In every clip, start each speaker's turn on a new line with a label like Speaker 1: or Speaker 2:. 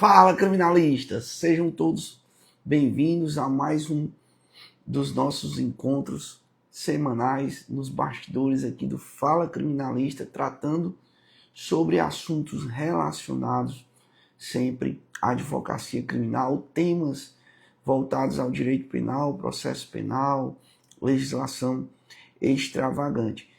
Speaker 1: Fala, criminalistas! Sejam todos bem-vindos a mais um dos nossos encontros semanais nos bastidores aqui do Fala Criminalista, tratando sobre assuntos relacionados sempre à advocacia criminal, temas voltados ao direito penal, processo penal, legislação extravagante.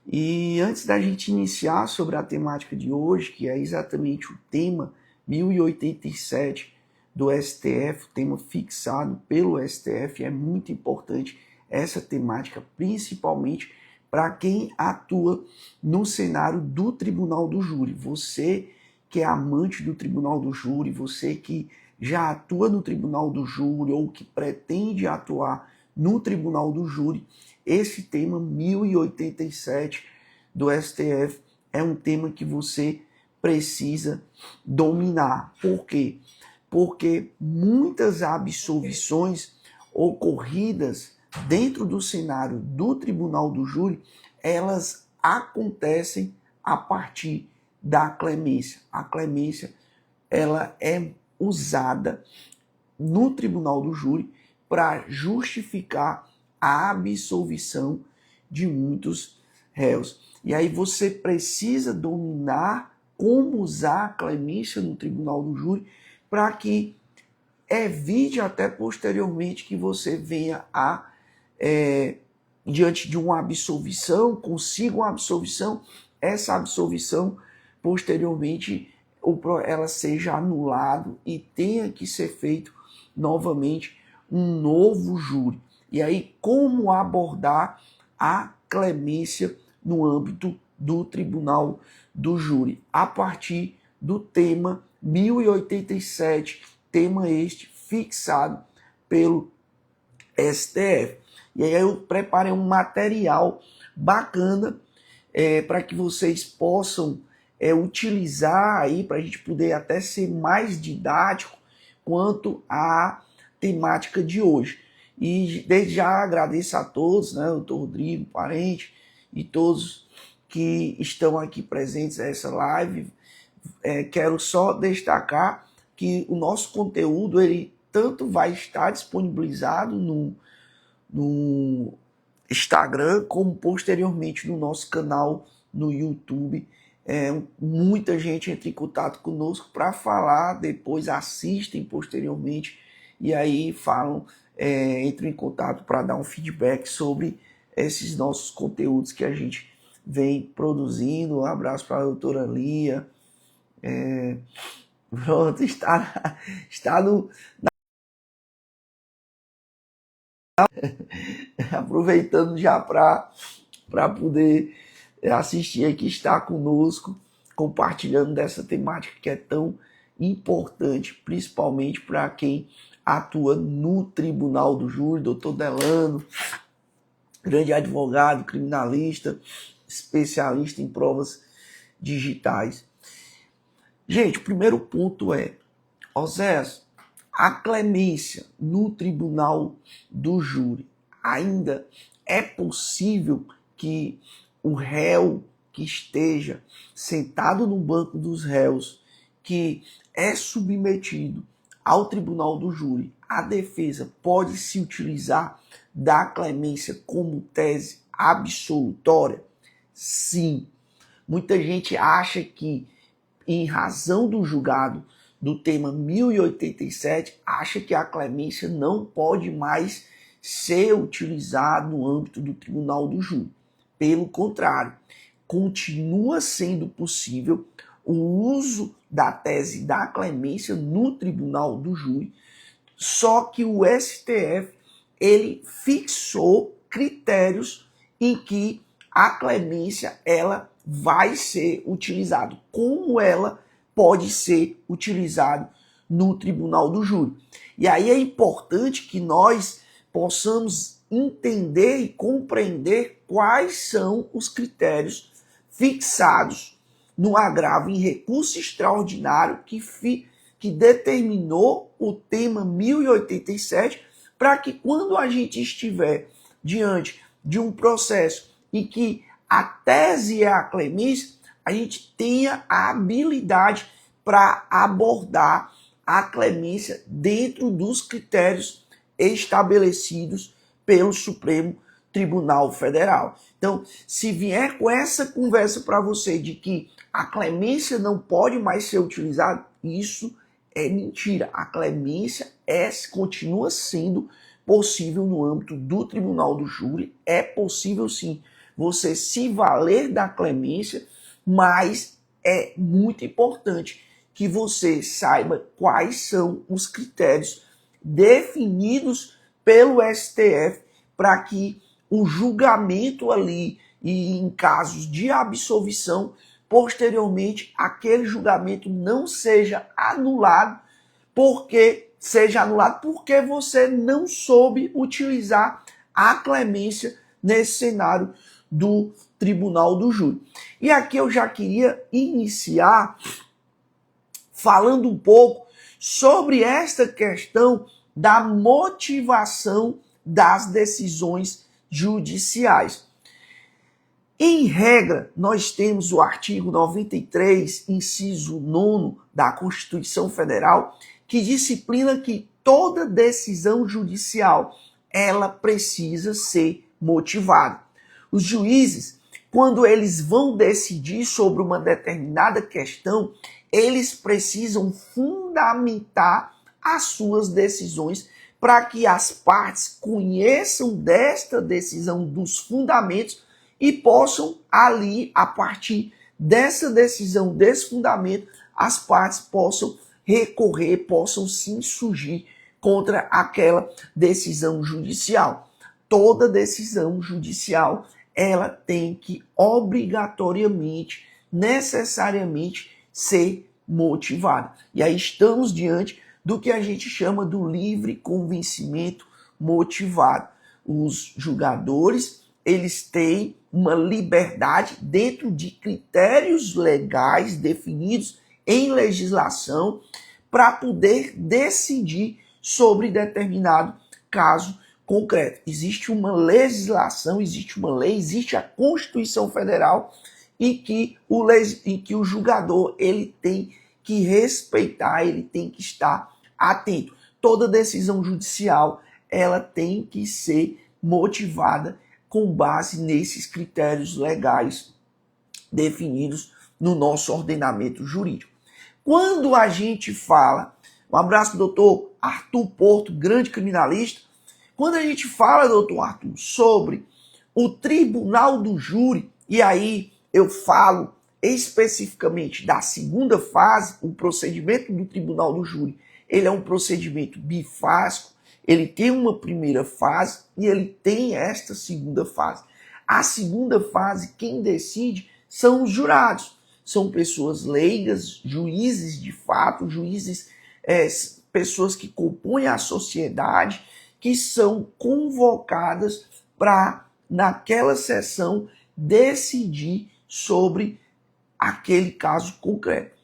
Speaker 1: E antes da gente iniciar sobre a temática de hoje, que é exatamente o tema 1087 do STF, tema fixado pelo STF, é muito importante essa temática, principalmente para quem atua no cenário do Tribunal do Júri. Você que é amante do Tribunal do Júri, você que já atua no Tribunal do Júri ou que pretende atuar no Tribunal do Júri, esse tema 1087 do STF é um tema que você precisa dominar. Por quê? Porque muitas absolvições ocorridas dentro do cenário do Tribunal do Júri, elas acontecem a partir da clemência. A clemência, ela é usada no Tribunal do Júri para justificar a absolvição de muitos réus. E aí você precisa dominar como usar a clemência no Tribunal do Júri para que evite até posteriormente que você venha a, diante de uma absolvição, consiga uma absolvição, essa absolvição posteriormente ela seja anulada e tenha que ser feito novamente um novo júri. E aí, como abordar a clemência no âmbito do Tribunal do Júri? A partir do tema 1087, tema este fixado pelo STF. E aí eu preparei um material bacana para que vocês possam utilizar aí, para a gente poder até ser mais didático quanto à temática de hoje. E desde já agradeço a todos, né, o doutor Rodrigo, parente, e todos que estão aqui presentes nessa live. Quero só destacar que o nosso conteúdo, ele tanto vai estar disponibilizado no Instagram, como posteriormente no nosso canal no YouTube. Muita gente entra em contato conosco para falar, depois assistem posteriormente, e aí falam, entram em contato para dar um feedback sobre esses nossos conteúdos que a gente vem produzindo. Um abraço para a doutora Lia. Pronto, está no... aproveitando já para poder assistir aqui, estar conosco, compartilhando dessa temática que é tão importante, principalmente para quem atua no Tribunal do Júri. Doutor Delano, grande advogado, criminalista, especialista em provas digitais. Gente, o primeiro ponto é, Oséias, a clemência no Tribunal do Júri, ainda é possível que o réu que esteja sentado no banco dos réus, que é submetido ao Tribunal do Júri, a defesa pode se utilizar da clemência como tese absolutória? Sim. Muita gente acha que, em razão do julgado do tema 1087, acha que a clemência não pode mais ser utilizada no âmbito do Tribunal do Júri. Pelo contrário, continua sendo possível o uso da tese da clemência no Tribunal do Júri, só que o STF ele fixou critérios em que a clemência ela vai ser utilizada, como ela pode ser utilizada no Tribunal do Júri. E aí é importante que nós possamos entender e compreender quais são os critérios fixados no agravo em recurso extraordinário que determinou o tema 1087, para que quando a gente estiver diante de um processo em que a tese é a clemência, a gente tenha a habilidade para abordar a clemência dentro dos critérios estabelecidos pelo Supremo Tribunal Federal. Então, se vier com essa conversa para você de que a clemência não pode mais ser utilizada, isso é mentira. A clemência continua sendo possível no âmbito do tribunal do júri. É possível sim você se valer da clemência, mas é muito importante que você saiba quais são os critérios definidos pelo STF para que o julgamento ali e em casos de absolvição, posteriormente aquele julgamento não seja anulado porque você não soube utilizar a clemência nesse cenário do tribunal do júri. E aqui eu já queria iniciar falando um pouco sobre esta questão da motivação das decisões judiciais. Em regra, nós temos o artigo 93, inciso 9 da Constituição Federal, que disciplina que toda decisão judicial ela precisa ser motivada. Os juízes, quando eles vão decidir sobre uma determinada questão, eles precisam fundamentar as suas decisões para que as partes conheçam desta decisão dos fundamentos e possam ali, a partir dessa decisão, desse fundamento, as partes possam recorrer, possam se insurgir contra aquela decisão judicial. Toda decisão judicial, ela tem que obrigatoriamente, necessariamente ser motivada. E aí estamos diante do que a gente chama do livre convencimento motivado. Os julgadores, eles têm uma liberdade dentro de critérios legais definidos em legislação para poder decidir sobre determinado caso concreto. Existe uma legislação, existe uma lei, existe a Constituição Federal e que o julgador ele tem que respeitar, ele tem que estar atento. Toda decisão judicial ela tem que ser motivada com base nesses critérios legais definidos no nosso ordenamento jurídico. Quando a gente fala, um abraço do doutor Arthur Porto, grande criminalista, quando a gente fala, doutor Arthur, sobre o tribunal do júri, e aí eu falo especificamente da segunda fase, o procedimento do tribunal do júri, ele é um procedimento bifásico, ele tem uma primeira fase e ele tem esta segunda fase. A segunda fase, quem decide são os jurados. São pessoas leigas, juízes de fato, juízes, pessoas que compõem a sociedade, que são convocadas para, naquela sessão, decidir sobre aquele caso concreto.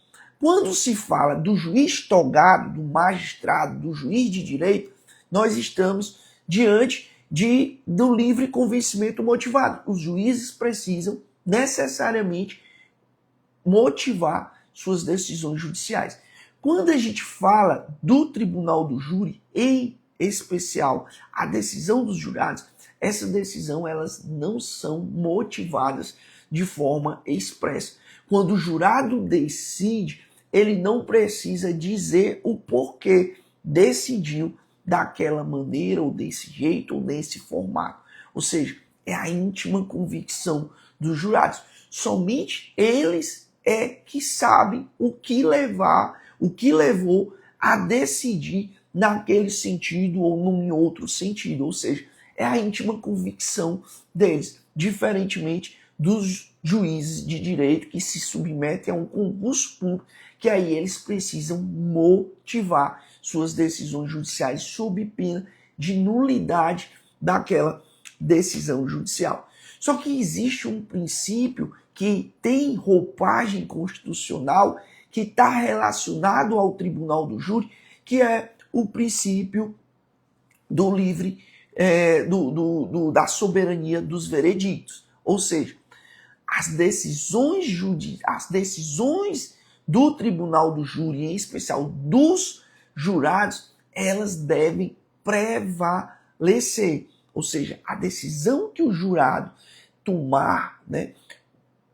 Speaker 1: Quando se fala do juiz togado, do magistrado, do juiz de direito, nós estamos diante do livre convencimento motivado. Os juízes precisam necessariamente motivar suas decisões judiciais. Quando a gente fala do tribunal do júri, em especial a decisão dos jurados, essa decisão elas não são motivadas de forma expressa. Quando o jurado decide, ele não precisa dizer o porquê decidiu daquela maneira, ou desse jeito, ou desse formato. Ou seja, é a íntima convicção dos jurados. Somente eles é que sabem o que levou a decidir naquele sentido ou num outro sentido. Ou seja, é a íntima convicção deles, diferentemente dos juízes de direito que se submetem a um concurso público, que aí eles precisam motivar suas decisões judiciais sob pena de nulidade daquela decisão judicial. Só que existe um princípio que tem roupagem constitucional, que está relacionado ao tribunal do júri, que é o princípio do livre, da soberania dos veredictos. Ou seja, as decisões do tribunal do júri, em especial dos jurados, elas devem prevalecer. Ou seja, a decisão que o jurado tomar, né,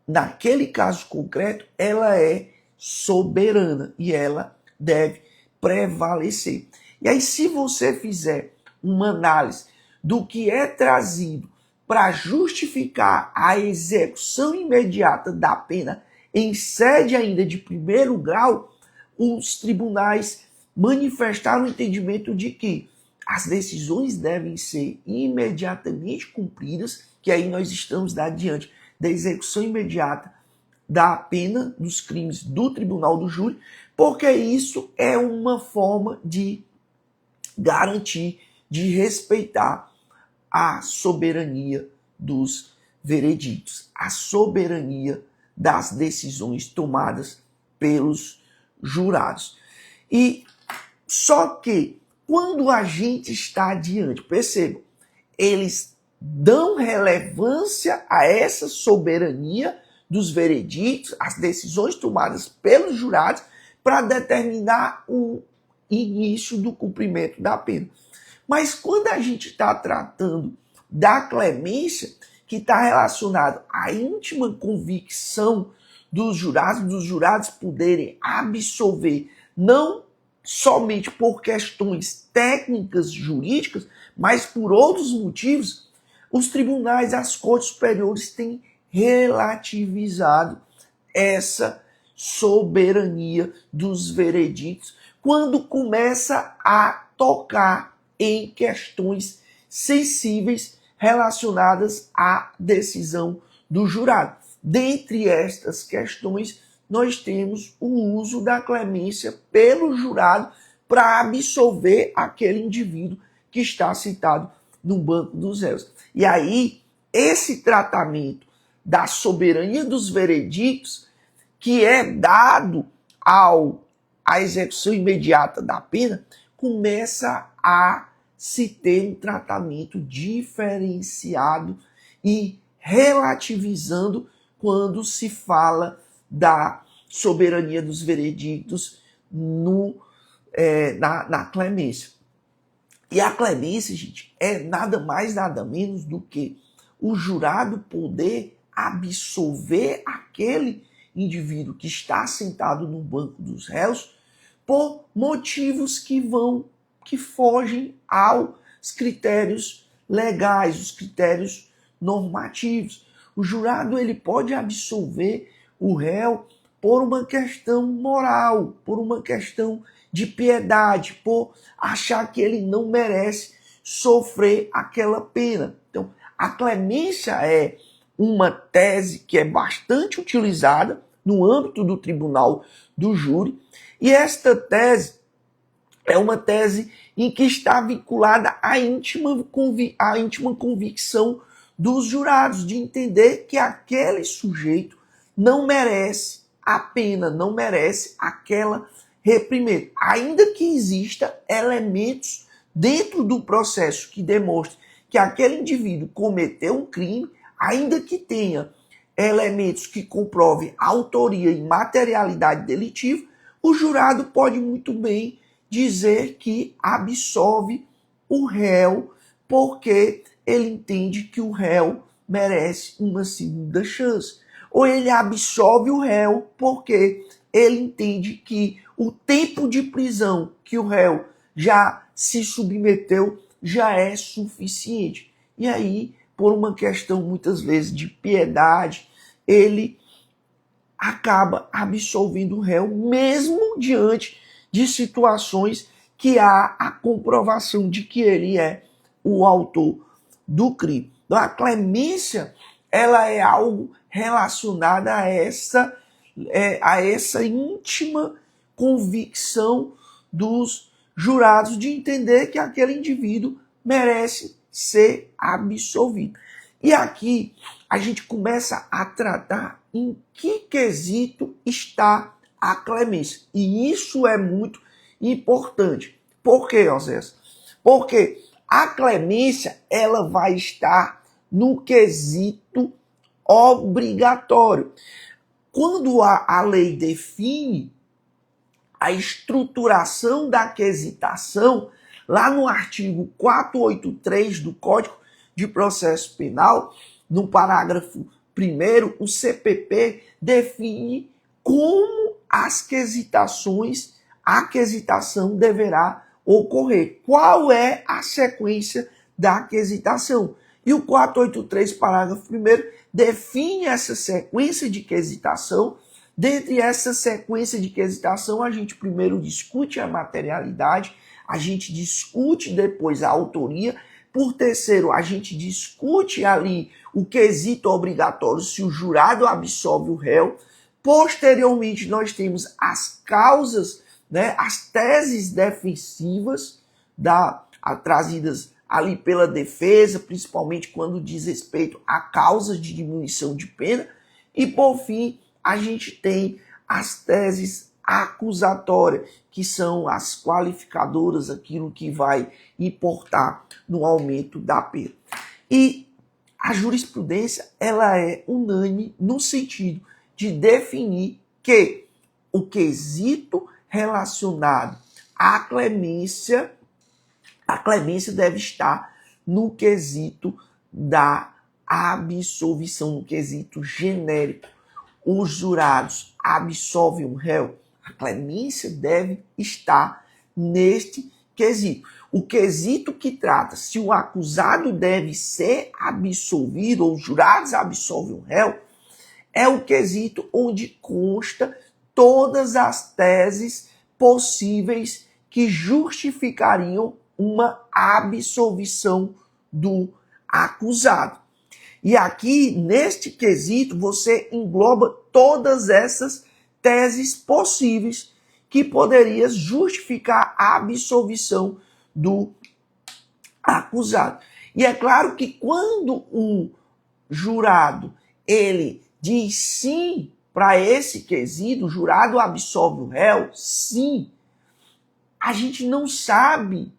Speaker 1: naquele caso concreto, ela é soberana e ela deve prevalecer. E aí, se você fizer uma análise do que é trazido para justificar a execução imediata da pena em sede ainda de primeiro grau, os tribunais manifestaram o entendimento de que as decisões devem ser imediatamente cumpridas, que aí nós estamos diante da execução imediata da pena dos crimes do tribunal do júri, porque isso é uma forma de garantir, de respeitar a soberania dos vereditos, a soberania das decisões tomadas pelos jurados. E só que quando a gente está adiante, percebam, eles dão relevância a essa soberania dos vereditos, as decisões tomadas pelos jurados, para determinar o início do cumprimento da pena. Mas quando a gente está tratando da clemência, que está relacionado à íntima convicção dos jurados poderem absolver, não somente por questões técnicas jurídicas, mas por outros motivos, os tribunais, as cortes superiores têm relativizado essa soberania dos vereditos quando começa a tocar em questões sensíveis relacionadas à decisão do jurado. Dentre estas questões, nós temos o uso da clemência pelo jurado para absolver aquele indivíduo que está citado no banco dos réus. E aí, esse tratamento da soberania dos vereditos, que é dado à execução imediata da pena, começa a se ter um tratamento diferenciado e relativizando quando se fala da soberania dos vereditos na clemência. E a clemência, gente, é nada mais, nada menos do que o jurado poder absolver aquele indivíduo que está sentado no banco dos réus por motivos que fogem aos critérios legais, os critérios normativos. O jurado ele pode absolver o réu por uma questão moral, por uma questão de piedade, por achar que ele não merece sofrer aquela pena. Então, a clemência é uma tese que é bastante utilizada no âmbito do tribunal do júri, e esta tese é uma tese em que está vinculada à íntima convicção dos jurados, de entender que aquele sujeito não merece a pena, não merece aquela reprimenda. Ainda que exista elementos dentro do processo que demonstrem que aquele indivíduo cometeu um crime, ainda que tenha elementos que comprovem autoria e materialidade delitiva, o jurado pode muito bem dizer que absolve o réu porque ele entende que o réu merece uma segunda chance. Ou ele absolve o réu porque ele entende que o tempo de prisão que o réu já se submeteu já é suficiente. E aí, por uma questão muitas vezes de piedade, ele acaba absolvendo o réu, mesmo diante de situações que há a comprovação de que ele é o autor do crime. Então, a clemência, ela é algo relacionado a essa íntima convicção dos jurados de entender que aquele indivíduo merece ser absolvido. E aqui a gente começa a tratar em que quesito está a clemência. E isso é muito importante. Por quê, Osés? Porque a clemência ela vai estar no quesito obrigatório. Quando a lei define a estruturação da quesitação, lá no artigo 483 do Código de Processo Penal, no parágrafo 1º, o CPP define como a quesitação deverá ocorrer. Qual é a sequência da quesitação? E o 483, parágrafo 1º, define essa sequência de quesitação. Dentre essa sequência de quesitação, a gente primeiro discute a materialidade, a gente discute depois a autoria. Por terceiro, a gente discute ali o quesito obrigatório, se o jurado absolve o réu. Posteriormente, nós temos as causas, né, as teses defensivas trazidas ali pela defesa, principalmente quando diz respeito a causas de diminuição de pena. E, por fim, a gente tem as teses acusatórias, que são as qualificadoras, aquilo que vai importar no aumento da pena. E a jurisprudência, ela é unânime no sentido de definir que o quesito relacionado à clemência, a clemência deve estar no quesito da absolvição, no quesito genérico. Os jurados absolvem o réu, a clemência deve estar neste quesito. O quesito que trata se o acusado deve ser absolvido ou os jurados absolvem o réu é o quesito onde consta todas as teses possíveis que justificariam uma absolvição do acusado. E aqui, neste quesito, você engloba todas essas teses possíveis que poderiam justificar a absolvição do acusado. E é claro que quando o jurado ele diz sim para esse quesito, o jurado absolve o réu, sim, a gente não sabe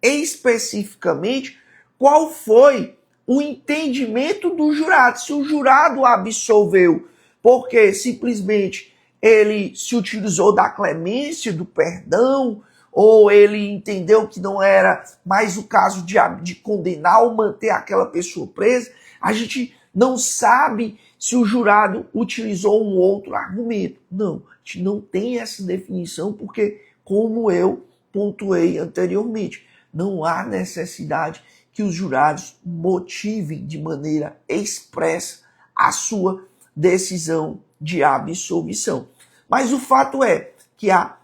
Speaker 1: especificamente qual foi o entendimento do jurado. Se o jurado absolveu porque simplesmente ele se utilizou da clemência, do perdão, ou ele entendeu que não era mais o caso de condenar ou manter aquela pessoa presa, a gente não sabe se o jurado utilizou um outro argumento. Não, a gente não tem essa definição porque, como eu pontuei anteriormente, não há necessidade que os jurados motivem de maneira expressa a sua decisão de absolvição. Mas o fato é que a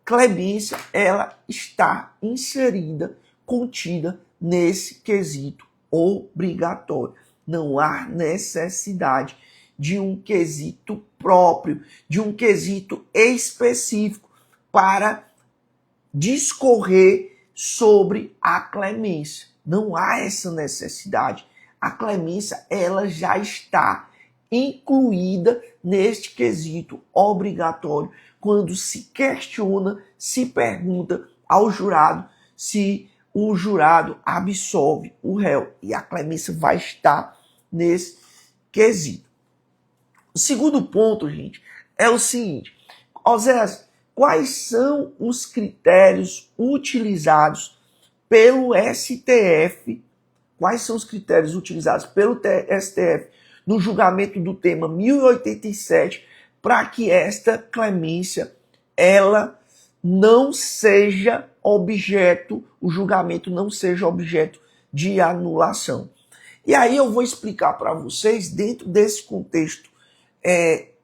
Speaker 1: clemência ela está inserida, contida nesse quesito obrigatório. Não há necessidade de um quesito próprio, de um quesito específico para discorrer sobre a clemência. Não há essa necessidade. A clemência ela já está incluída neste quesito obrigatório quando se questiona, se pergunta ao jurado se o jurado absolve o réu. E a clemência vai estar nesse quesito. O segundo ponto, gente, é o seguinte. Oséias, quais são os critérios utilizados pelo STF? Quais são os critérios utilizados pelo STF no julgamento do tema 1087 para que esta clemência ela não seja objeto, o julgamento não seja objeto de anulação? E aí eu vou explicar para vocês, dentro desse contexto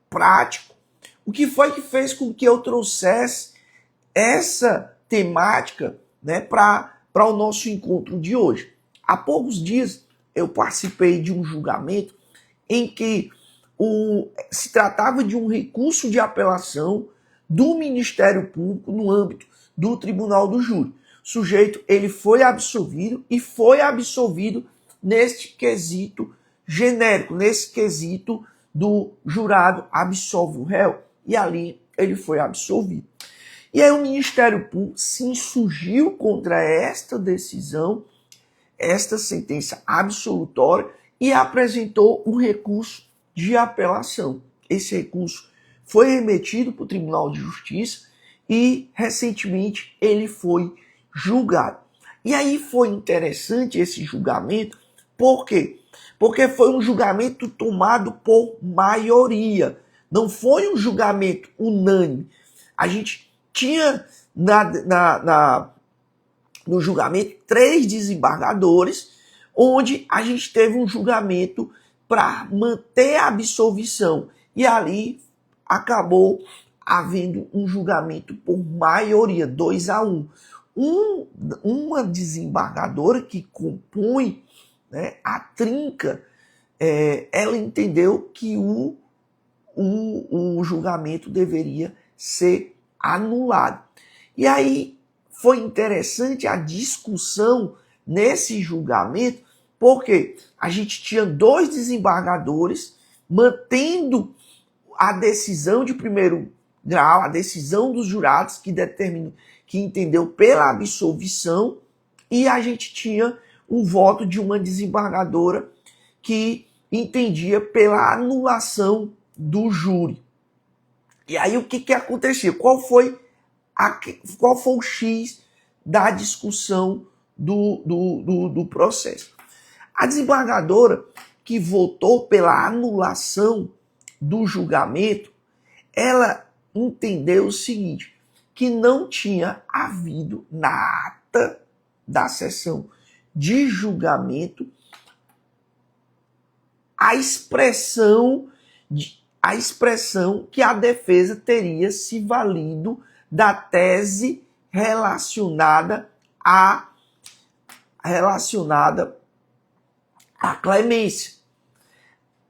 Speaker 1: prático, o que foi que fez com que eu trouxesse essa temática, né, para o nosso encontro de hoje. Há poucos dias eu participei de um julgamento em que se tratava de um recurso de apelação do Ministério Público no âmbito do Tribunal do Júri. O sujeito ele foi absolvido e foi absolvido neste quesito genérico, nesse quesito do jurado absolve o réu, e ali ele foi absolvido. E aí o Ministério Público se insurgiu contra esta decisão, esta sentença absolutória, e apresentou um recurso de apelação. Esse recurso foi remetido para o Tribunal de Justiça e recentemente ele foi julgado. E aí foi interessante esse julgamento, por quê? Porque foi um julgamento tomado por maioria, não foi um julgamento unânime. A gente tinha no julgamento 3 desembargadores, onde a gente teve um julgamento para manter a absolvição. E ali acabou havendo um julgamento por maioria, 2-1. Uma desembargadora que compõe, né, a trinca, ela entendeu que o julgamento deveria ser anulado. E aí foi interessante a discussão nesse julgamento, porque a gente tinha 2 desembargadores mantendo a decisão de primeiro grau, a decisão dos jurados que entendeu pela absolvição, e a gente tinha um voto de uma desembargadora que entendia pela anulação do júri. E aí o que acontecia? Qual foi o X da discussão do processo? A desembargadora que votou pela anulação do julgamento, ela entendeu o seguinte, que não tinha havido na ata da sessão de julgamento a expressão que a defesa teria se valido da tese relacionada à clemência.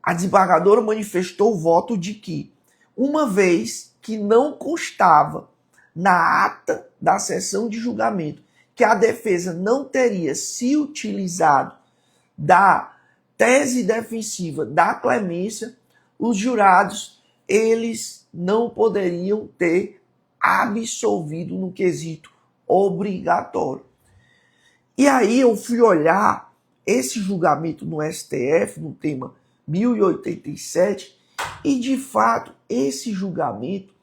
Speaker 1: A desembargadora manifestou o voto de que, uma vez que não constava na ata da sessão de julgamento que a defesa não teria se utilizado da tese defensiva da clemência, os jurados, eles não poderiam ter absolvido no quesito obrigatório. E aí eu fui olhar esse julgamento no STF, no tema 1087, e de fato esse julgamento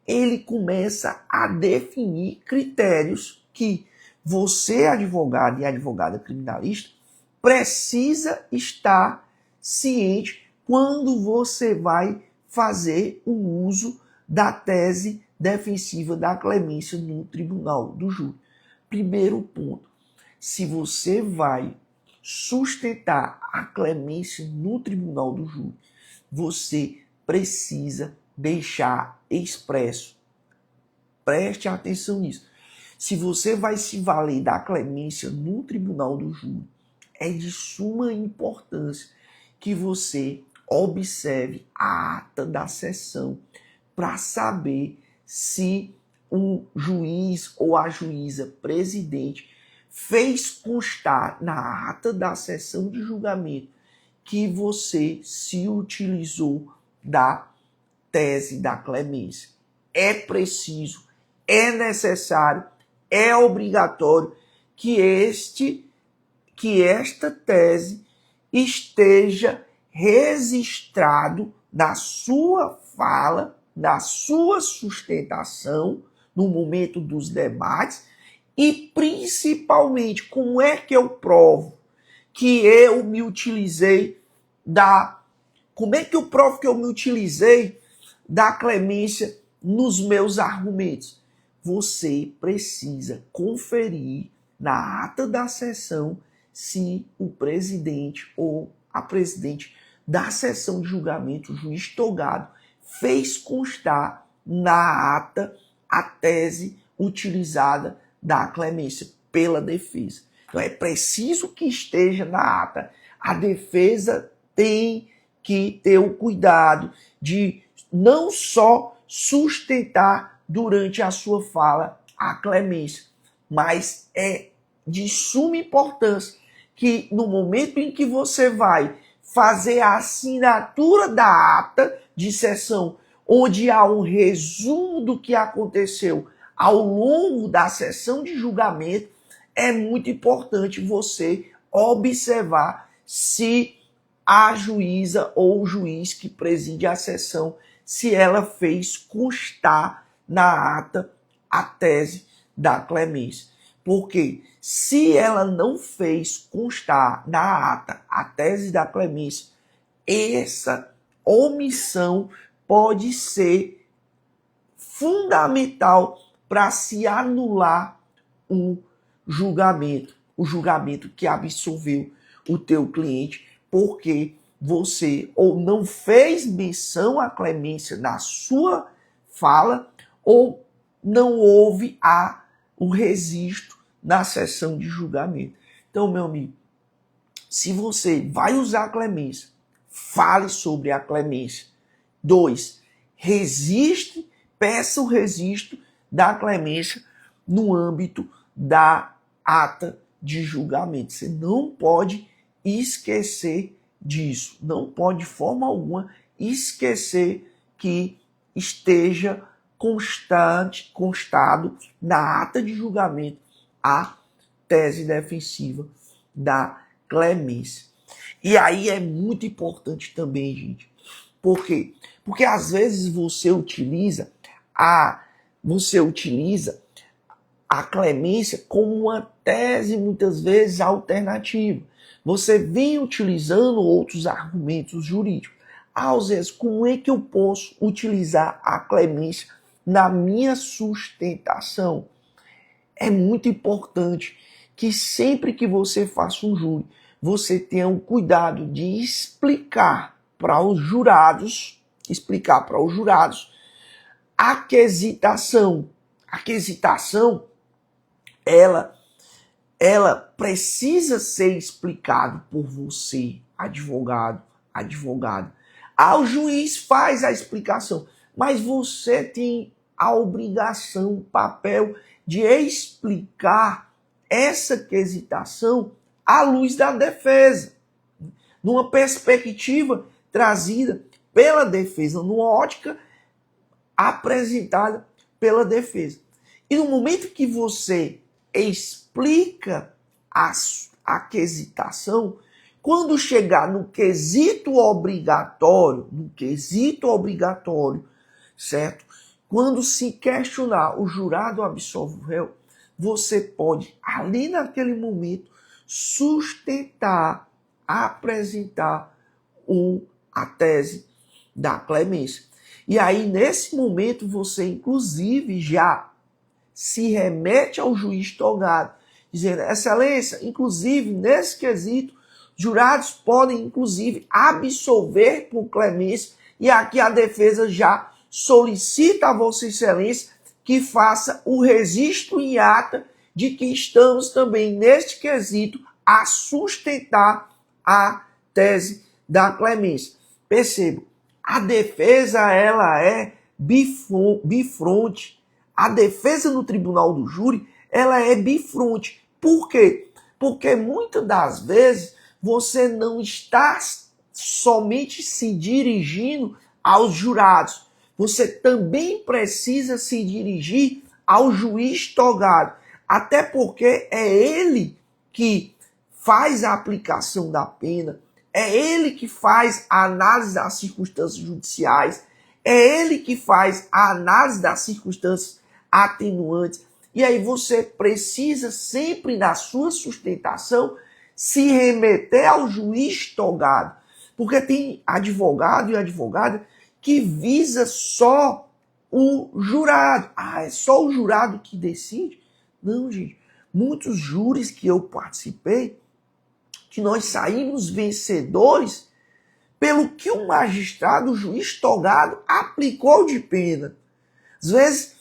Speaker 1: ele começa a definir critérios que você, advogado e advogada criminalista, precisa estar ciente quando você vai fazer o uso da tese defensiva da clemência no tribunal do júri. Primeiro ponto, se você vai sustentar a clemência no tribunal do júri, você precisa deixar expresso. Preste atenção nisso. Se você vai se valer da clemência no tribunal do júri, é de suma importância que você observe a ata da sessão para saber se o juiz ou a juíza presidente fez constar na ata da sessão de julgamento que você se utilizou da tese da clemência. É preciso, é necessário, é obrigatório que esta tese esteja registrado na sua fala, na sua sustentação, no momento dos debates, e principalmente, como é que eu provo que eu me utilizei como é que eu provo que eu me utilizei da clemência nos meus argumentos? Você precisa conferir na ata da sessão se o presidente ou a presidente da sessão de julgamento, o juiz togado, fez constar na ata a tese utilizada da clemência pela defesa. Então é preciso que esteja na ata. A defesa tem que ter o cuidado de não só sustentar durante a sua fala a clemência, mas é de suma importância que no momento em que você vai fazer a assinatura da ata de sessão, onde há um resumo do que aconteceu ao longo da sessão de julgamento, é muito importante você observar se a juíza ou o juiz que preside a sessão se ela fez constar na ata a tese da clemência. Porque se ela não fez constar na ata a tese da clemência, essa omissão pode ser fundamental para se anular o julgamento que absolveu o teu cliente, porque você ou não fez menção à clemência na sua fala, ou não houve o registro na sessão de julgamento. Então, meu amigo, se você vai usar a clemência, fale sobre a clemência. 2. Peça o registro da clemência no âmbito da ata de julgamento. Você não pode esquecer disso. Não pode, de forma alguma, esquecer que esteja constado na ata de julgamento a tese defensiva da clemência. E aí é muito importante também, gente. Por quê? Porque às vezes você utiliza a clemência como uma tese, muitas vezes, alternativa. Você vem utilizando outros argumentos jurídicos. Às vezes, como é que eu posso utilizar a clemência na minha sustentação? É muito importante que sempre que você faça um júri, você tenha o cuidado de explicar para os jurados a quesitação. A quesitação, ela precisa ser explicada por você, advogada. O juiz faz a explicação, mas você tem a obrigação, o papel de explicar essa quesitação à luz da defesa, numa perspectiva trazida pela defesa, numa ótica apresentada pela defesa. E no momento que você explica a quesitação, quando chegar no quesito obrigatório, certo? Quando se questionar o jurado absolve o réu, você pode, ali naquele momento, sustentar, apresentar a tese da clemência. E aí, nesse momento, você, inclusive, já se remete ao juiz togado, dizendo, excelência, inclusive, nesse quesito, jurados podem, inclusive, absolver por clemência, e aqui a defesa já solicita a Vossa Excelência que faça o registro em ata de que estamos também, neste quesito, a sustentar a tese da clemência. Perceba, a defesa ela é bifronte. A defesa no tribunal do júri ela é bifronte. Por quê? Porque muitas das vezes você não está somente se dirigindo aos jurados. Você também precisa se dirigir ao juiz togado. Até porque é ele que faz a aplicação da pena, é ele que faz a análise das circunstâncias judiciais, é ele que faz a análise das circunstâncias atenuantes. E aí você precisa sempre, na sua sustentação, se remeter ao juiz togado. Porque tem advogado e advogada que visa só o jurado. É só o jurado que decide? Não, gente. Muitos júris que eu participei, que nós saímos vencedores pelo que o magistrado, o juiz togado, aplicou de pena. Às vezes,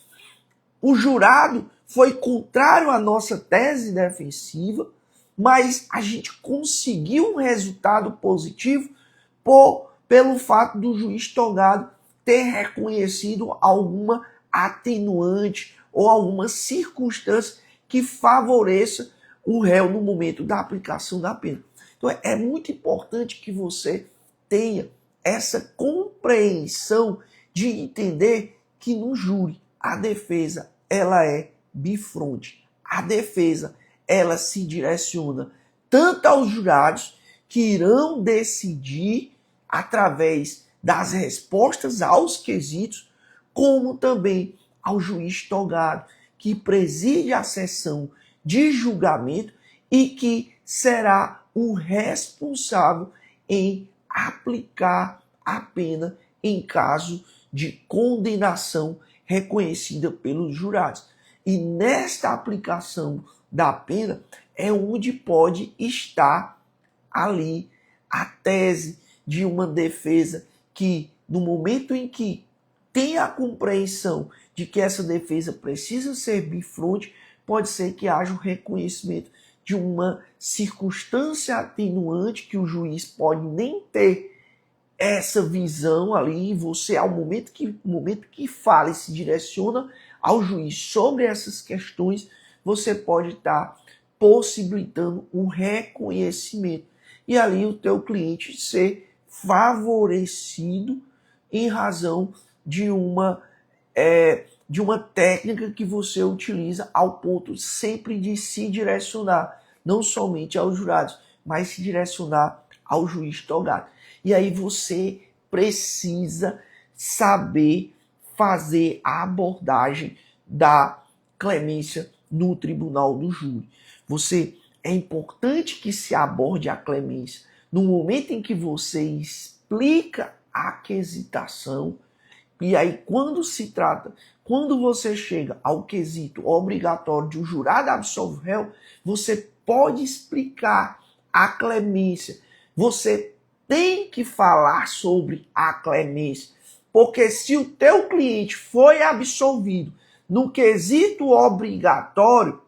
Speaker 1: o jurado foi contrário à nossa tese defensiva, mas a gente conseguiu um resultado positivo pelo fato do juiz togado ter reconhecido alguma atenuante ou alguma circunstância que favoreça o réu no momento da aplicação da pena. Então é muito importante que você tenha essa compreensão de entender que no júri a defesa ela é bifronte. A defesa ela se direciona tanto aos jurados que irão decidir através das respostas aos quesitos, como também ao juiz togado, que preside a sessão de julgamento e que será o responsável em aplicar a pena em caso de condenação reconhecida pelos jurados. E nesta aplicação da pena é onde pode estar ali a tese de uma defesa que, no momento em que tem a compreensão de que essa defesa precisa ser bifronte, pode ser que haja o reconhecimento de uma circunstância atenuante que o juiz pode nem ter essa visão ali, você, ao momento que fala e se direciona ao juiz sobre essas questões, você pode estar possibilitando um reconhecimento. E ali o teu cliente ser favorecido em razão de uma técnica que você utiliza ao ponto sempre de se direcionar, não somente aos jurados, mas se direcionar ao juiz togado. E aí você precisa saber fazer a abordagem da clemência no tribunal do júri. É importante que se aborde a clemência no momento em que você explica a quesitação. E aí, quando você chega ao quesito obrigatório de um jurado absolve o réu, você pode explicar a clemência. Você tem que falar sobre a clemência. Porque se o teu cliente foi absolvido no quesito obrigatório,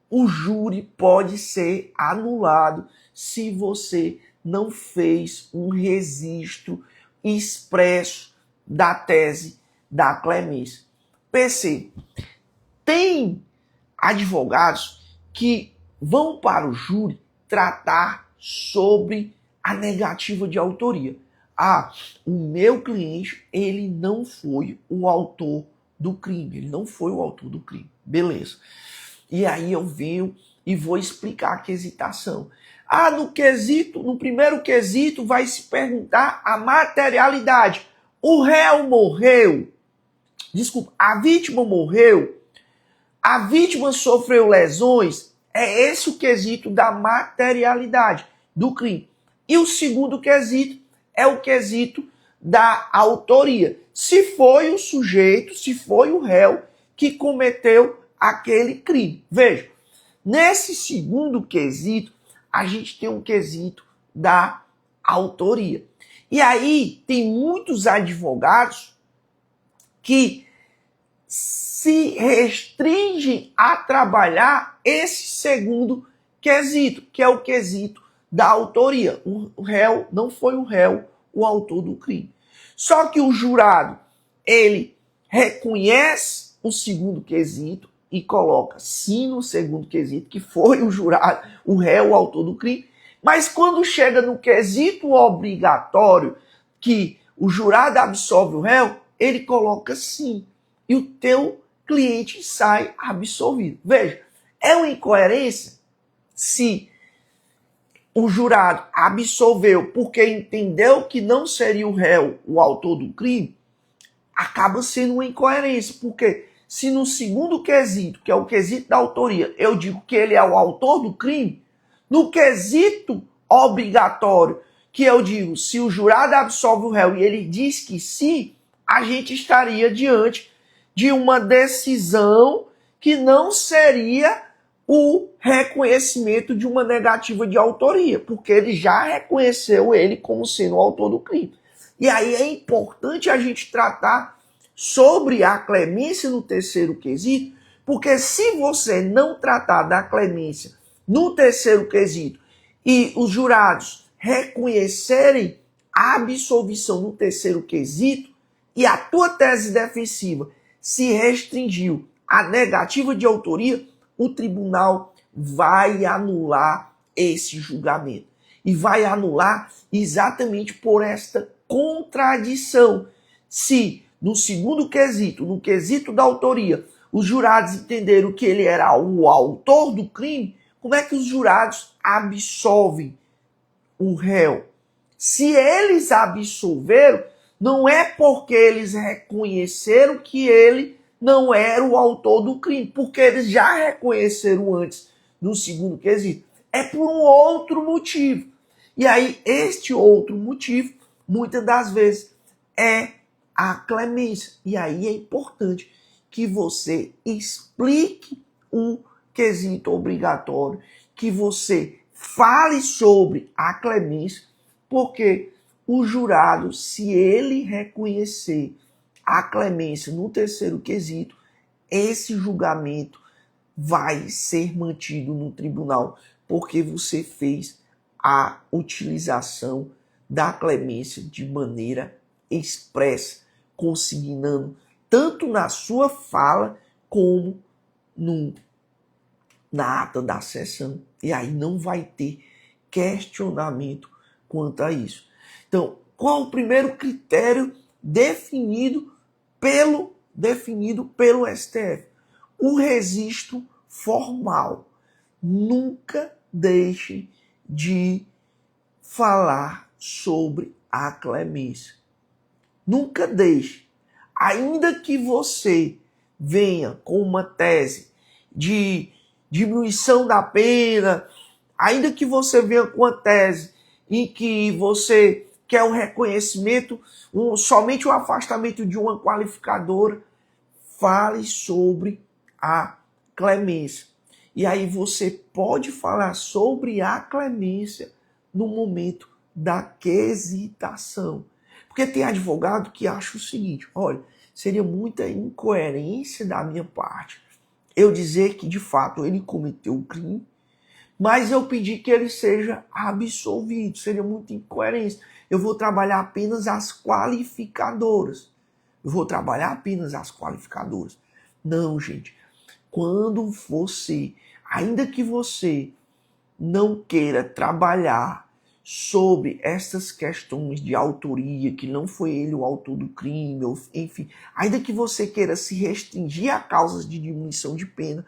Speaker 1: o júri pode ser anulado se você não fez um registro expresso da tese da clemência. Perceba, tem advogados que vão para o júri tratar sobre a negativa de autoria. O meu cliente, ele não foi o autor do crime. Ele não foi o autor do crime. Beleza. E aí eu venho e vou explicar a quesitação. No primeiro quesito vai se perguntar a materialidade. O réu morreu. Desculpa, a vítima morreu. A vítima sofreu lesões. É esse o quesito da materialidade do crime. E o segundo quesito é o quesito da autoria. Se foi o sujeito, se foi o réu que cometeu aquele crime. Veja, nesse segundo quesito, a gente tem um quesito da autoria. E aí tem muitos advogados que se restringem a trabalhar esse segundo quesito, que é o quesito da autoria. O réu não foi o réu o autor do crime. Só que o jurado, ele reconhece o segundo quesito e coloca sim no segundo quesito, que foi o jurado, o réu, o autor do crime. Mas quando chega no quesito obrigatório, que o jurado absolve o réu, ele coloca sim. E o teu cliente sai absolvido. Veja, é uma incoerência se o jurado absolveu porque entendeu que não seria o réu o autor do crime, acaba sendo uma incoerência. Porque se no segundo quesito, que é o quesito da autoria, eu digo que ele é o autor do crime, no quesito obrigatório, que eu digo, se o jurado absolve o réu e ele diz que sim, a gente estaria diante de uma decisão que não seria o reconhecimento de uma negativa de autoria, porque ele já reconheceu ele como sendo o autor do crime. E aí é importante a gente tratar sobre a clemência no terceiro quesito, porque se você não tratar da clemência no terceiro quesito e os jurados reconhecerem a absolvição no terceiro quesito e a tua tese defensiva se restringiu à negativa de autoria, o tribunal vai anular esse julgamento. E vai anular exatamente por esta contradição. Se no segundo quesito, no quesito da autoria, os jurados entenderam que ele era o autor do crime, como é que os jurados absolvem o réu? Se eles absolveram, não é porque eles reconheceram que ele não era o autor do crime, porque eles já reconheceram antes no segundo quesito. É por um outro motivo. E aí, este outro motivo, muitas das vezes, é a clemência. E aí é importante que você explique o quesito obrigatório, que você fale sobre a clemência, porque o jurado, se ele reconhecer a clemência no terceiro quesito, esse julgamento vai ser mantido no tribunal, porque você fez a utilização da clemência de maneira expressa, consignando tanto na sua fala como na ata da sessão. E aí não vai ter questionamento quanto a isso. Então, qual o primeiro critério definido pelo STF? O registro formal. Nunca deixe de falar sobre a clemência. Nunca deixe. Ainda que você venha com uma tese de diminuição da pena, ainda que você venha com uma tese em que você quer o reconhecimento, somente o afastamento de uma qualificadora, fale sobre a clemência. E aí você pode falar sobre a clemência no momento da quesitação. Porque tem advogado que acha o seguinte, olha, seria muita incoerência da minha parte eu dizer que de fato ele cometeu o crime, mas eu pedi que ele seja absolvido. Seria muita incoerência. Eu vou trabalhar apenas as qualificadoras. Não, gente. Quando você, ainda que você não queira trabalhar sobre essas questões de autoria, que não foi ele o autor do crime, ou, enfim, ainda que você queira se restringir a causas de diminuição de pena,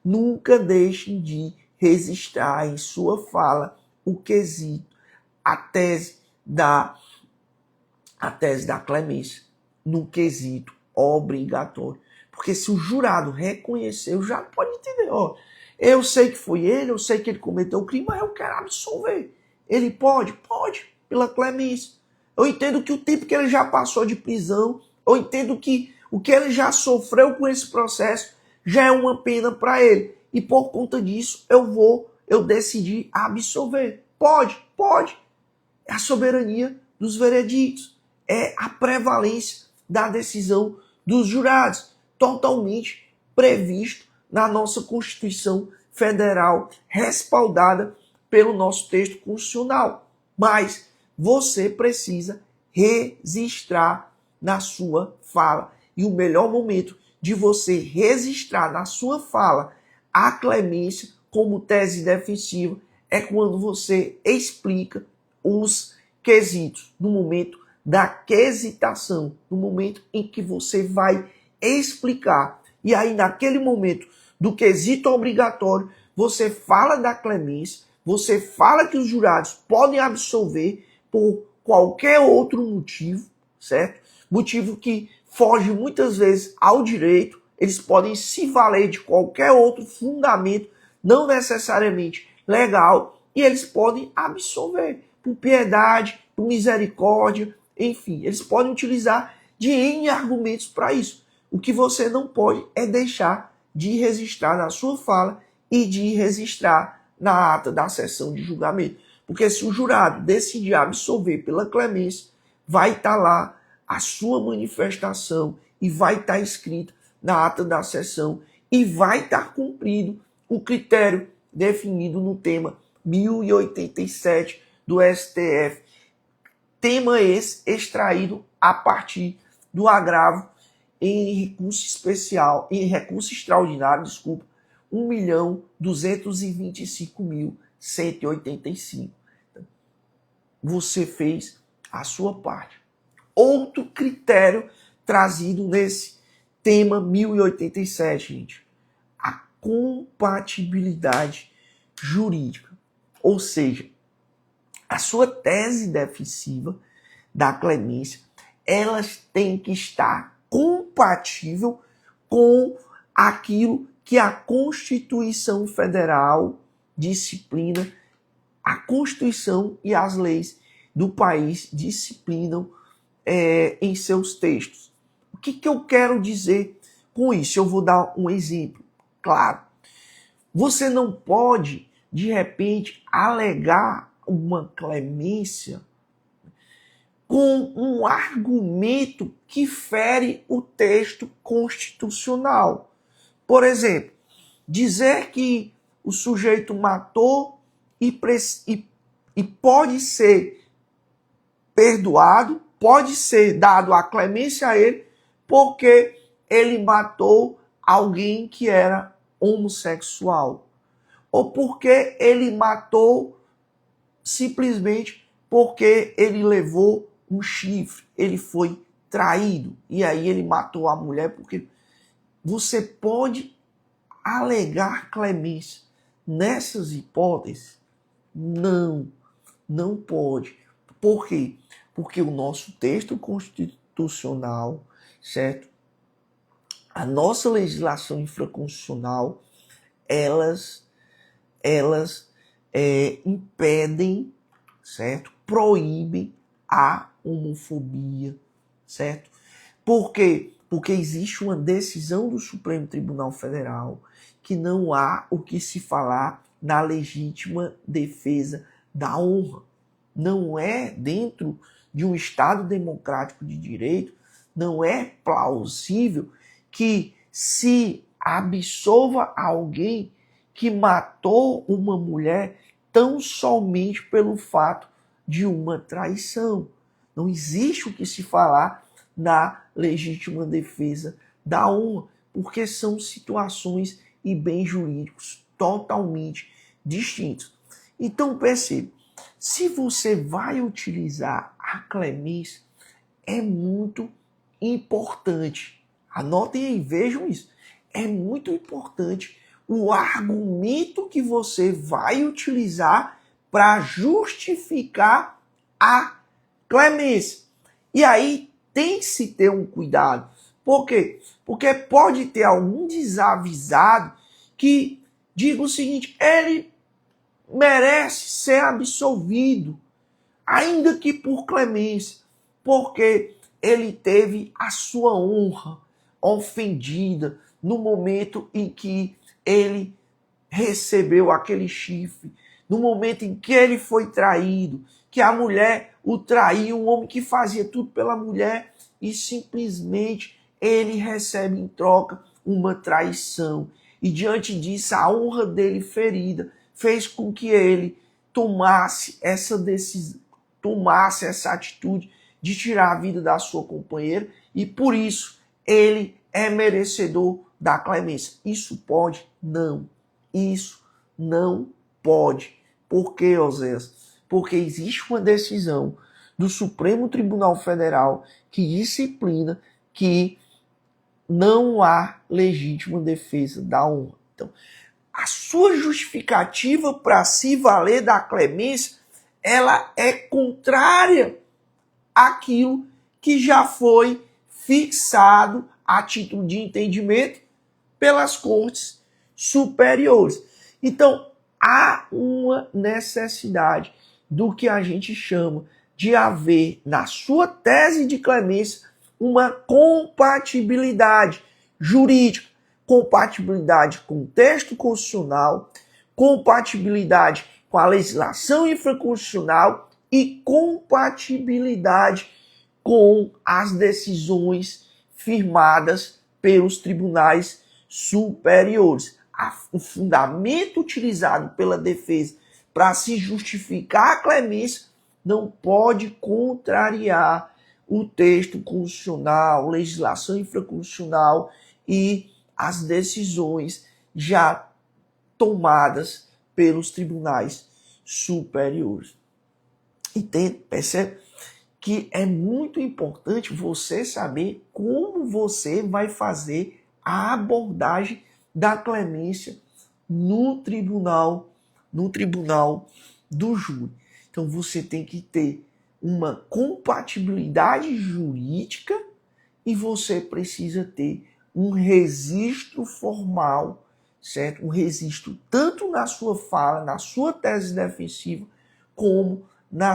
Speaker 1: nunca deixem de registrar em sua fala o quesito, a tese da clemência, no quesito obrigatório. Porque se o jurado reconhecer, o jurado pode entender, ó, eu sei que foi ele, eu sei que ele cometeu o crime, mas eu quero absolver. Ele pode? Pode, pela clemência. Eu entendo que o tempo que ele já passou de prisão, eu entendo que o que ele já sofreu com esse processo já é uma pena para ele. E por conta disso, eu decidi absolver. Pode. É a soberania dos vereditos. É a prevalência da decisão dos jurados. Totalmente previsto na nossa Constituição Federal, respaldada pelo nosso texto constitucional. Mas você precisa registrar na sua fala. E o melhor momento de você registrar na sua fala a clemência como tese defensiva é quando você explica os quesitos, no momento da quesitação, no momento em que você vai explicar. E aí, naquele momento do quesito obrigatório, você fala da clemência, você fala que os jurados podem absolver por qualquer outro motivo, certo? Motivo que foge muitas vezes ao direito, eles podem se valer de qualquer outro fundamento, não necessariamente legal, e eles podem absolver por piedade, por misericórdia, enfim, eles podem utilizar de N argumentos para isso. O que você não pode é deixar de registrar na sua fala e de registrar na ata da sessão de julgamento. Porque se o jurado decidir absolver pela clemência, vai estar lá a sua manifestação e vai estar escrita na ata da sessão e vai estar cumprido o critério definido no tema 1087 do STF. Tema esse extraído a partir do agravo em recurso especial, em recurso extraordinário, 1.225.185. Você fez a sua parte. Outro critério trazido nesse tema 1087, gente. A compatibilidade jurídica. Ou seja, a sua tese defensiva da clemência, elas têm que estar compatível com aquilo que a Constituição Federal disciplina, a Constituição e as leis do país disciplinam em seus textos. O que eu quero dizer com isso? Eu vou dar um exemplo. Claro, você não pode, de repente, alegar uma clemência com um argumento que fere o texto constitucional. Por exemplo, dizer que o sujeito matou e pode ser perdoado, pode ser dado a clemência a ele, porque ele matou alguém que era homossexual. Ou porque ele matou simplesmente porque ele levou um chifre, ele foi traído. E aí ele matou a mulher porque você pode alegar clemência. Nessas hipóteses, não pode. Por quê? Porque o nosso texto constitucional, certo? A nossa legislação infraconstitucional, elas impedem, certo? Proíbem a homofobia, certo? Por quê? Porque existe uma decisão do Supremo Tribunal Federal que não há o que se falar na legítima defesa da honra. Não é dentro de um Estado democrático de direito, não é plausível que se absolva alguém que matou uma mulher tão somente pelo fato de uma traição. Não existe o que se falar na legítima defesa da honra, porque são situações e bens jurídicos totalmente distintos. Então perceba, se você vai utilizar a clemência, é muito importante. Anotem aí, vejam isso. É muito importante o argumento que você vai utilizar para justificar a clemência. E aí tem que se ter um cuidado. Por quê? Porque pode ter algum desavisado que diga o seguinte: ele merece ser absolvido, ainda que por clemência, porque ele teve a sua honra ofendida no momento em que ele recebeu aquele chifre, no momento em que ele foi traído, que a mulher o traiu, um homem que fazia tudo pela mulher, e simplesmente ele recebe em troca uma traição. E diante disso, a honra dele ferida fez com que ele tomasse essa decisão, tomasse essa atitude de tirar a vida da sua companheira, e por isso ele é merecedor da clemência. Isso pode? Não. Isso não pode. Por quê, Oséias? Porque existe uma decisão do Supremo Tribunal Federal que disciplina que não há legítima defesa da honra. Então, a sua justificativa para se valer da clemência, ela é contrária àquilo que já foi fixado a título de entendimento pelas cortes superiores. Então, há uma necessidade do que a gente chama de haver, na sua tese de clemência, uma compatibilidade jurídica, compatibilidade com o texto constitucional, compatibilidade com a legislação infraconstitucional e compatibilidade com as decisões firmadas pelos tribunais superiores. O fundamento utilizado pela defesa para se justificar a clemência não pode contrariar o texto constitucional, legislação infraconstitucional e as decisões já tomadas pelos tribunais superiores. Entende? Percebe? Que é muito importante você saber como você vai fazer a abordagem da clemência no tribunal do júri. Então você tem que ter uma compatibilidade jurídica e você precisa ter um registro formal, certo? Um registro tanto na sua fala, na sua tese defensiva, como na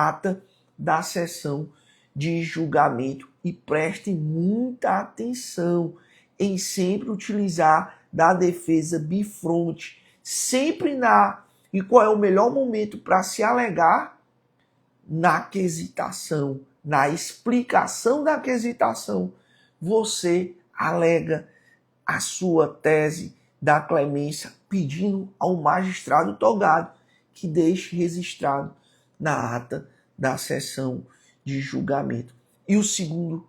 Speaker 1: ata da sessão de julgamento. E prestem muita atenção em sempre utilizar da defesa bifronte, sempre E qual é o melhor momento para se alegar? Na quesitação, na explicação da quesitação, você alega a sua tese da clemência, pedindo ao magistrado togado que deixe registrado na ata da sessão de julgamento. E o segundo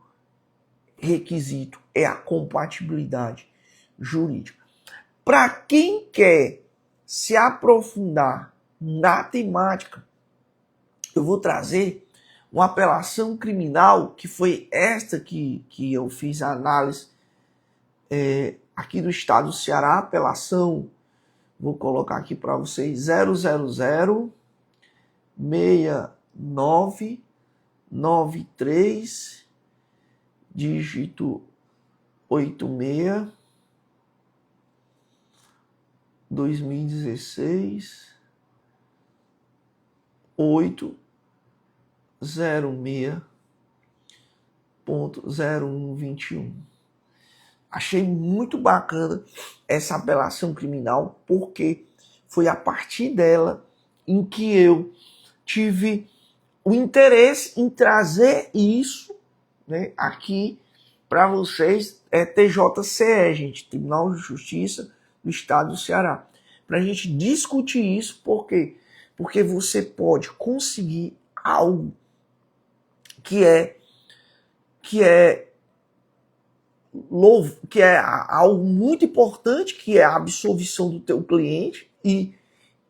Speaker 1: requisito é a compatibilidade jurídica. Para quem quer se aprofundar na temática, eu vou trazer uma apelação criminal, que foi esta que eu fiz a análise aqui do estado do Ceará, apelação, vou colocar aqui para vocês, 0006993, dígito 86, 2016, 806.0121. Achei muito bacana essa apelação criminal, porque foi a partir dela em que eu tive o interesse em trazer isso, né, aqui para vocês. É TJCE, gente, Tribunal de Justiça do Estado do Ceará. Para a gente discutir isso, por quê? Porque você pode conseguir algo que é algo muito importante, que é a absolvição do teu cliente. E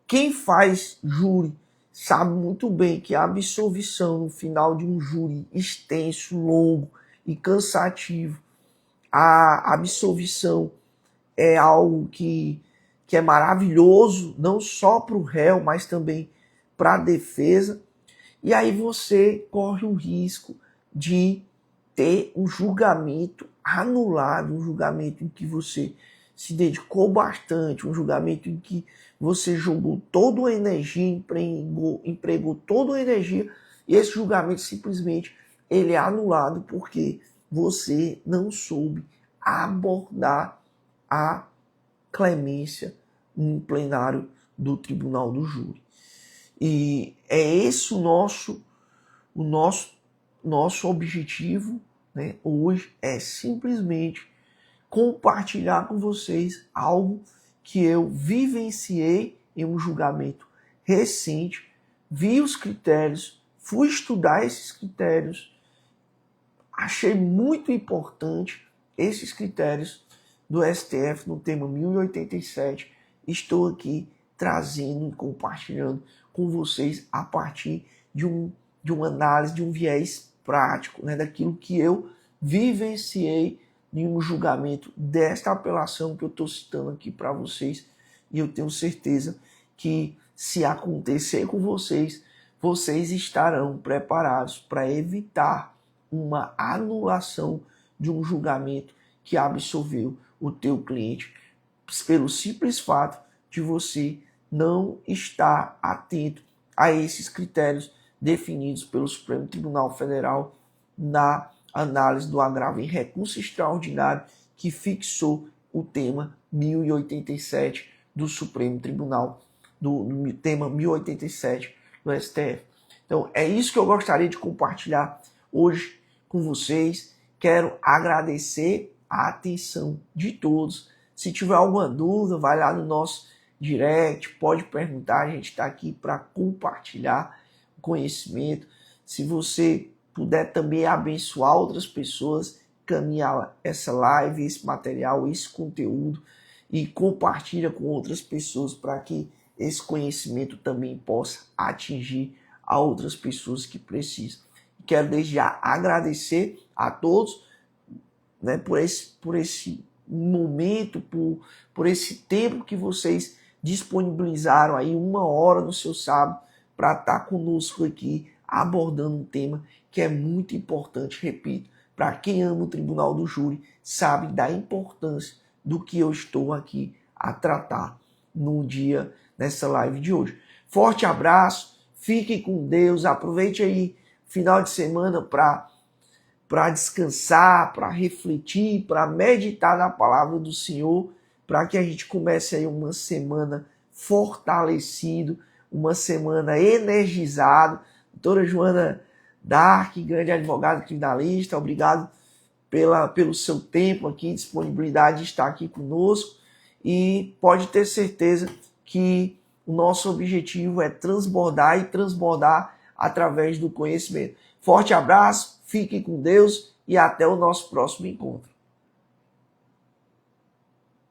Speaker 1: quem faz júri sabe muito bem que a absolvição no final de um júri extenso, longo e cansativo, a absolvição é algo que é maravilhoso, não só para o réu, mas também para a defesa. E aí você corre o risco de ter um julgamento anulado, um julgamento em que você se dedicou bastante, um julgamento em que você jogou toda a energia, empregou toda a energia, e esse julgamento simplesmente ele é anulado porque você não soube abordar a clemência no plenário do Tribunal do Júri. E é esse o nosso objetivo, né, hoje, é simplesmente compartilhar com vocês algo que eu vivenciei em um julgamento recente, vi os critérios, fui estudar esses critérios, achei muito importante esses critérios do STF no tema 1087. Estou aqui trazendo e compartilhando com vocês a partir de uma análise, de um viés prático, né, daquilo que eu vivenciei em um julgamento desta apelação que eu estou citando aqui para vocês. E eu tenho certeza que, se acontecer com vocês, vocês estarão preparados para evitar uma anulação de um julgamento que absolveu o teu cliente pelo simples fato de você não estar atento a esses critérios definidos pelo Supremo Tribunal Federal na análise do agravo em recurso extraordinário que fixou o tema 1087 do Supremo Tribunal, do tema 1087 do STF. Então, é isso que eu gostaria de compartilhar hoje com vocês. Quero agradecer a atenção de todos. Se tiver alguma dúvida, vai lá no nosso direct, pode perguntar, a gente está aqui para compartilhar o conhecimento. Se você puder também abençoar outras pessoas, caminhar essa live, esse material, esse conteúdo e compartilha com outras pessoas para que esse conhecimento também possa atingir a outras pessoas que precisam. Quero desde já agradecer a todos, né, por esse momento, por esse tempo que vocês disponibilizaram aí, 1 hora no seu sábado, para estar conosco aqui abordando um tema que é muito importante, repito, para quem ama o Tribunal do Júri, sabe da importância do que eu estou aqui a tratar nessa live de hoje. Forte abraço, fiquem com Deus, aproveite aí final de semana para descansar, para refletir, para meditar na palavra do Senhor, para que a gente comece aí uma semana fortalecido, uma semana energizado. Doutora Joana Dark, grande advogada criminalista, obrigado pelo seu tempo aqui, disponibilidade de estar aqui conosco, e pode ter certeza que o nosso objetivo é transbordar e transbordar através do conhecimento. Forte abraço, fiquem com Deus e até o nosso próximo encontro.